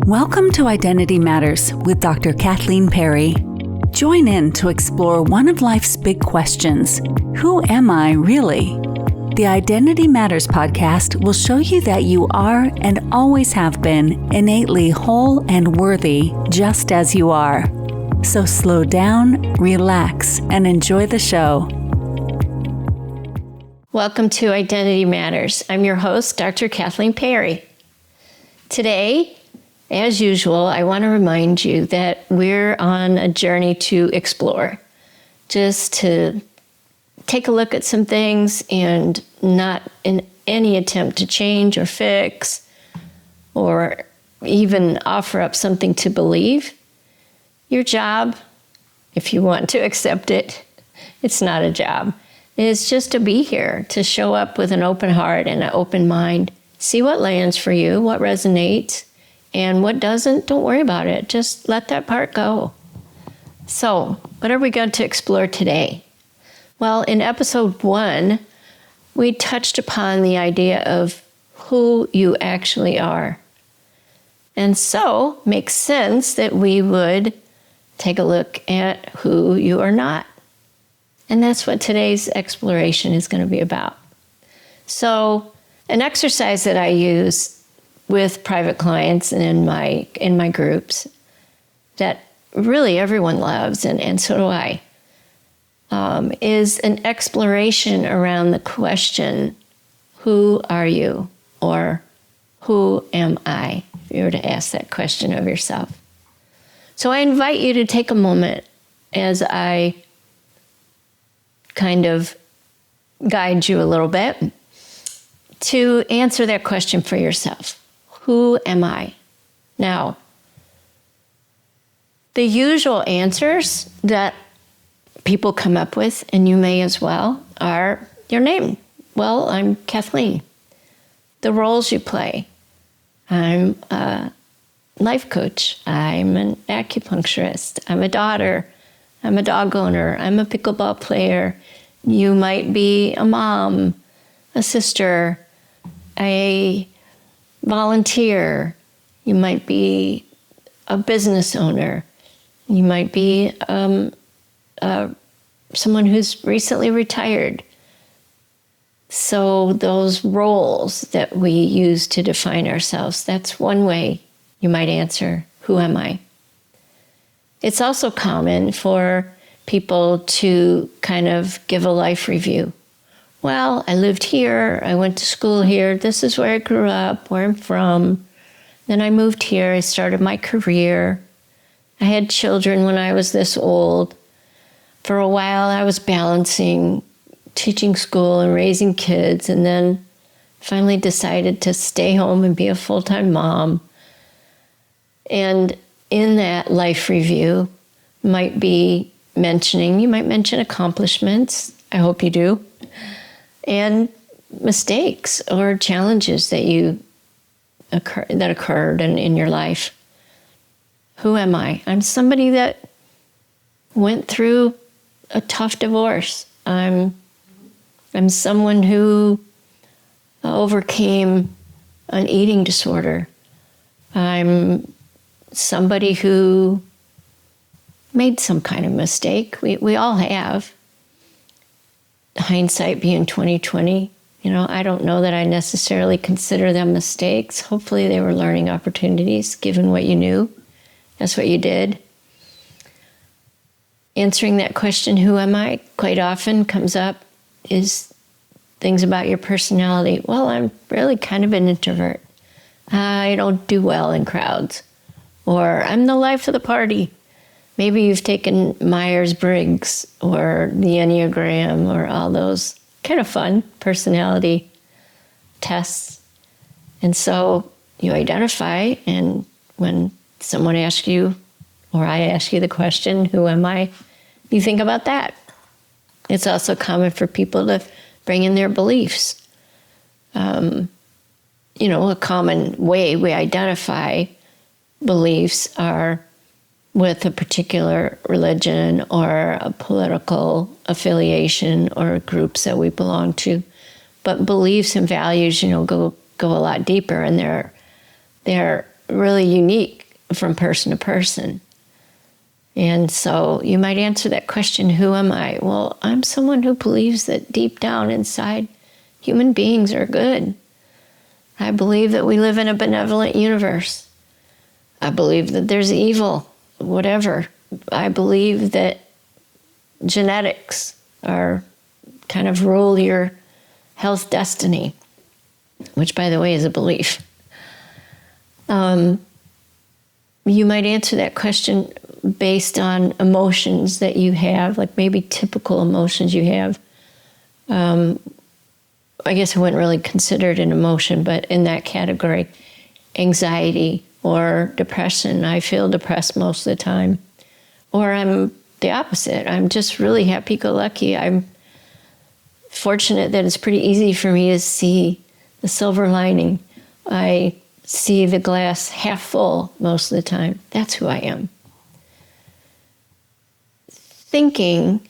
Welcome to Identity Matters with Dr. Kathleen Perry. Join in to explore one of life's big questions. Who am I really? The Identity Matters podcast will show you that you are and always have been innately whole and worthy just as you are. So slow down, relax, and enjoy the show. Welcome to Identity Matters. I'm your host, Dr. Kathleen Perry. Today, as usual, I want to remind you that we're on a journey to explore, just to take a look at some things and not in any attempt to change or fix or even offer up something to believe. Your job, if you want to accept it, it's not a job. It's just to be here, to show up with an open heart and an open mind, see what lands for you, what resonates, and what doesn't. Don't worry about it. Just let that part go. So, what are we going to explore today? Well, in episode 1, we touched upon the idea of who you actually are. And so, makes sense that we would take a look at who you are not. And that's what today's exploration is going to be about. So, an exercise that I use with private clients and in my groups that really everyone loves, and so do I, is an exploration around the question, who are you? Or who am I? If you were to ask that question of yourself. So I invite you to take a moment as I kind of guide you a little bit to answer that question for yourself. Who am I? Now, the usual answers that people come up with, and you may as well, are your name. Well, I'm Kathleen. The roles you play. I'm a life coach. I'm an acupuncturist. I'm a daughter. I'm a dog owner. I'm a pickleball player. You might be a mom, a sister, a volunteer. You might be a business owner. You might be someone who's recently retired. So those roles that we use to define ourselves, that's one way you might answer, who am I? It's also common for people to kind of give a life review. Well, I lived here, I went to school here, this is where I grew up, where I'm from. Then I moved here, I started my career. I had children when I was this old. For a while, I was balancing teaching school and raising kids, and then finally decided to stay home and be a full-time mom. And in that life review, you might mention accomplishments, I hope you do, and mistakes or challenges that occurred in your life. Who am I? I'm somebody that went through a tough divorce. I'm someone who overcame an eating disorder. I'm somebody who made some kind of mistake. We all have. Hindsight being 20/20. I don't know that I necessarily consider them mistakes. Hopefully they were learning opportunities, given what you knew. That's what you did. Answering that question, who am I, quite often comes up is things about your personality. Well, I'm really kind of an introvert. I don't do well in crowds. Or I'm the life of the party. Maybe you've taken Myers-Briggs or the Enneagram or all those kind of fun personality tests. And so you identify, and when someone asks you, or I ask you the question, who am I? You think about that. It's also common for people to bring in their beliefs. A common way we identify beliefs are with a particular religion or a political affiliation or groups that we belong to. But beliefs and values, go a lot deeper, and they're really unique from person to person. And so you might answer that question, who am I? Well, I'm someone who believes that deep down inside, human beings are good. I believe that we live in a benevolent universe. I believe that there's evil, whatever. I believe that genetics are kind of rule your health destiny, which, by the way, is a belief. You might answer that question based on emotions that you have, like maybe typical emotions you have. I guess I wouldn't really consider it an emotion, but in that category, anxiety or depression. I feel depressed most of the time. Or I'm the opposite. I'm just really happy-go-lucky. I'm fortunate that it's pretty easy for me to see the silver lining. I see the glass half full most of the time. That's who I am. Thinking,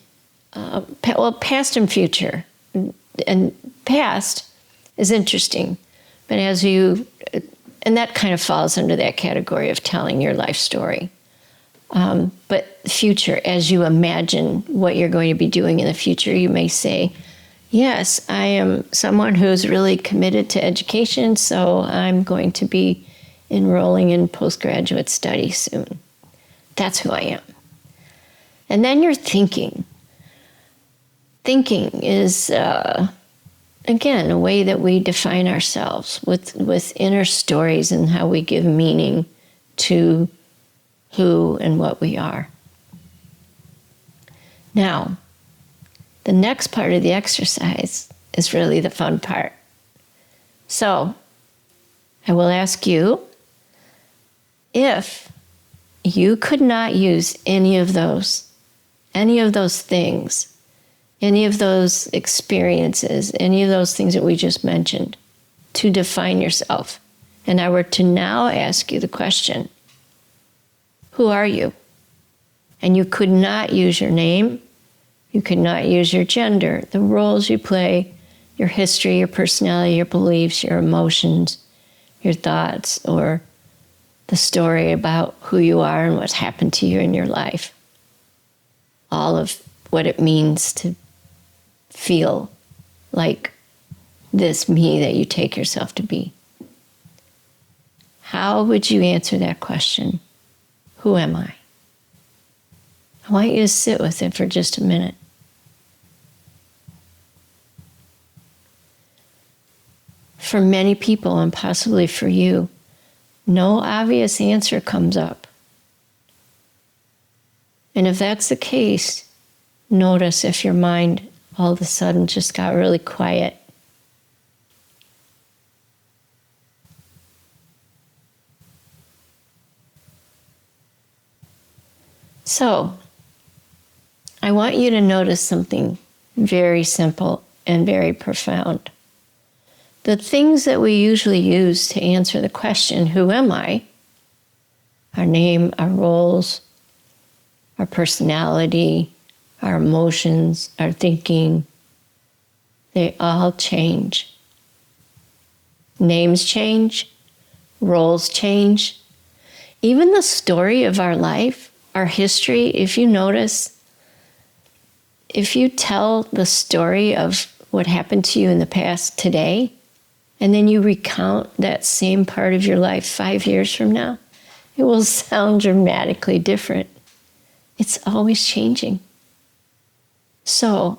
past and future. And past is interesting, but and that kind of falls under that category of telling your life story. But future, as you imagine what you're going to be doing in the future, you may say, yes, I am someone who's really committed to education, so I'm going to be enrolling in postgraduate study soon. That's who I am. And then you're thinking. Thinking is, again, a way that we define ourselves with inner stories and how we give meaning to who and what we are. Now, the next part of the exercise is really the fun part. So, I will ask you, if you could not use any of those things, any of those experiences, any of those things that we just mentioned to define yourself, and I were to now ask you the question, who are you? And you could not use your name, you could not use your gender, the roles you play, your history, your personality, your beliefs, your emotions, your thoughts, or the story about who you are and what's happened to you in your life. All of what it means to feel like this me that you take yourself to be. How would you answer that question? Who am I? I want you to sit with it for just a minute. For many people, and possibly for you, no obvious answer comes up. And if that's the case, notice if your mind all of a sudden just got really quiet. So, I want you to notice something very simple and very profound. The things that we usually use to answer the question, who am I? Our name, our roles, our personality, our emotions, our thinking, they all change. Names change, roles change. Even the story of our life, our history, if you notice, if you tell the story of what happened to you in the past today, and then you recount that same part of your life 5 years from now, it will sound dramatically different. It's always changing. So,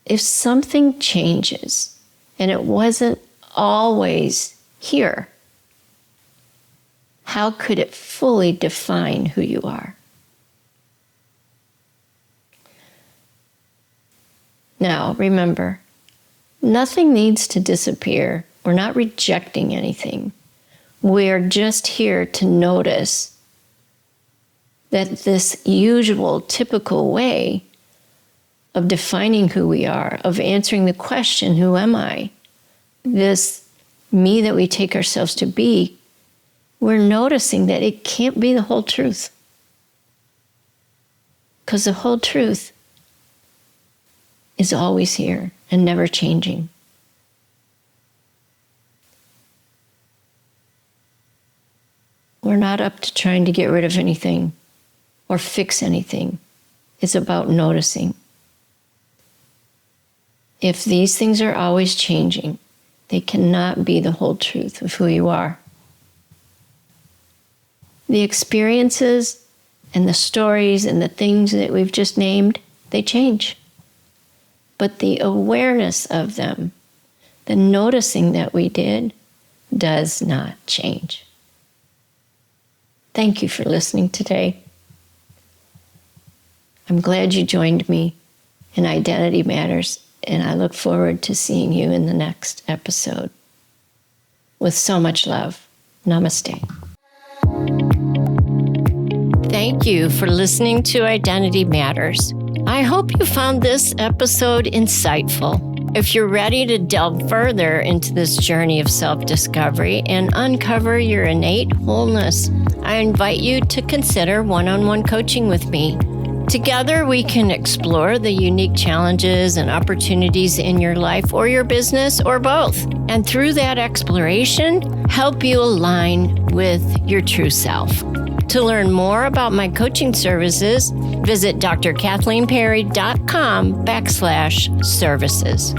if something changes and it wasn't always here, how could it fully define who you are? Now, remember, nothing needs to disappear. We're not rejecting anything. We're just here to notice that this usual, typical way of defining who we are, of answering the question, who am I? This me that we take ourselves to be, we're noticing that it can't be the whole truth. Because the whole truth is always here and never changing. We're not up to trying to get rid of anything or fix anything. It's about noticing. If these things are always changing, they cannot be the whole truth of who you are. The experiences and the stories and the things that we've just named, they change. But the awareness of them, the noticing that we did, does not change. Thank you for listening today. I'm glad you joined me in Identity Matters, and I look forward to seeing you in the next episode. With so much love, namaste. Thank you for listening to Identity Matters. I hope you found this episode insightful. If you're ready to delve further into this journey of self-discovery and uncover your innate wholeness, I invite you to consider one-on-one coaching with me. Together, we can explore the unique challenges and opportunities in your life or your business or both. And through that exploration, help you align with your true self. To learn more about my coaching services, visit drkathleenperry.com/services.